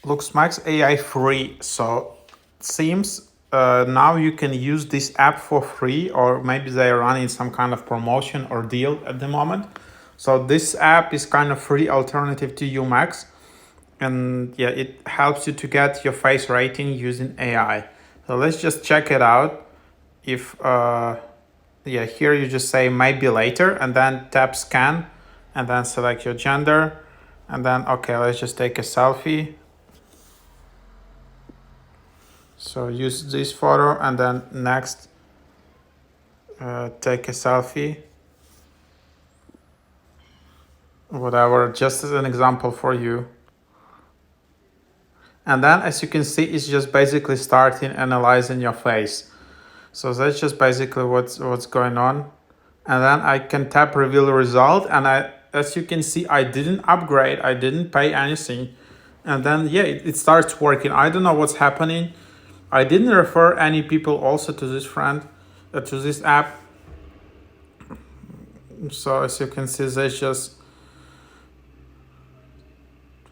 LooksMax AI free. So seems now you can use this app for free, or maybe they are running some kind of promotion or deal at the moment. So this app is kind of free alternative to UMax, and yeah, it helps you to get your face rating using AI. So let's just check it out. If yeah, here you just say maybe later, and then tap scan, and then select your gender, and then okay, let's just take a selfie. So use this photo, and then next take a selfie, whatever, just as an example for you. And then as you can see, it's just basically starting analyzing your face. So that's just basically what's going on. And then I can tap reveal result, and as you can see, I didn't upgrade, I didn't pay anything. And then yeah, it starts working. I don't know what's happening. I didn't refer any people also to this to this app. So as you can see, that's just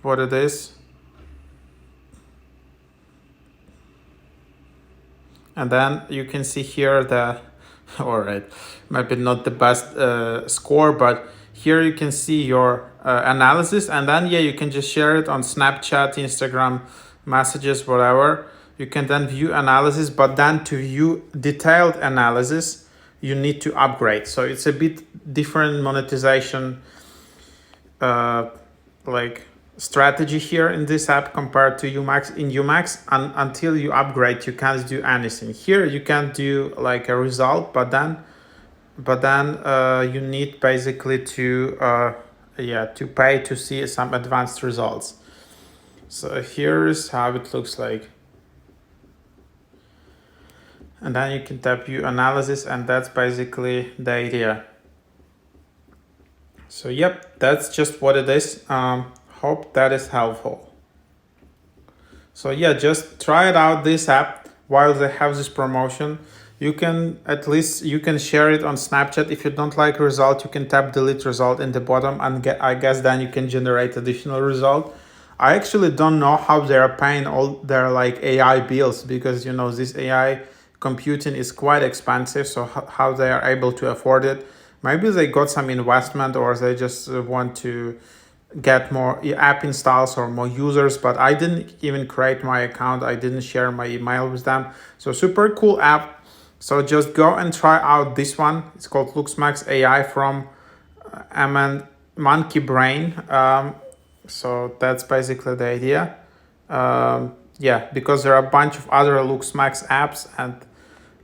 what it is. And then you can see here the, all right, maybe not the best score, but here you can see your analysis. And then yeah, you can just share it on Snapchat, Instagram, messages, whatever. You can then view analysis, but then to view detailed analysis, you need to upgrade. So it's a bit different monetization like strategy here in this app compared to UMax. In UMax, until you upgrade, you can't do anything. Here you can do like a result, but then you need basically to to pay to see some advanced results. So here's how it looks like. And then you can tap view analysis, and that's basically the idea. So yep, that's just what it is. Hope that is helpful. So yeah, just try it out, this app, while they have this promotion. You can share it on Snapchat. If you don't like result, you can tap delete result in the bottom, and I guess then you can generate additional result. I actually don't know how they are paying all their like AI bills, because you know this AI computing is quite expensive. So how they are able to afford it? Maybe they got some investment, or they just want to get more app installs or more users, but I didn't even create my account. I didn't share my email with them. So super cool app. So just go and try out this one. It's called LooksMax AI from Monkey Brain. So that's basically the idea. Yeah, because there are a bunch of other LooksMax apps, and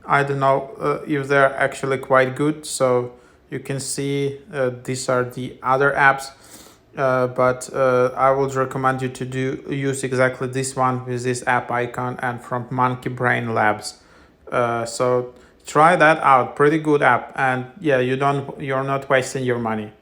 I don't know if they're actually quite good. So you can see these are the other apps. But I would recommend you to use exactly this one with this app icon and from Monkey Brain Labs. So try that out. Pretty good app, and yeah, you're not wasting your money.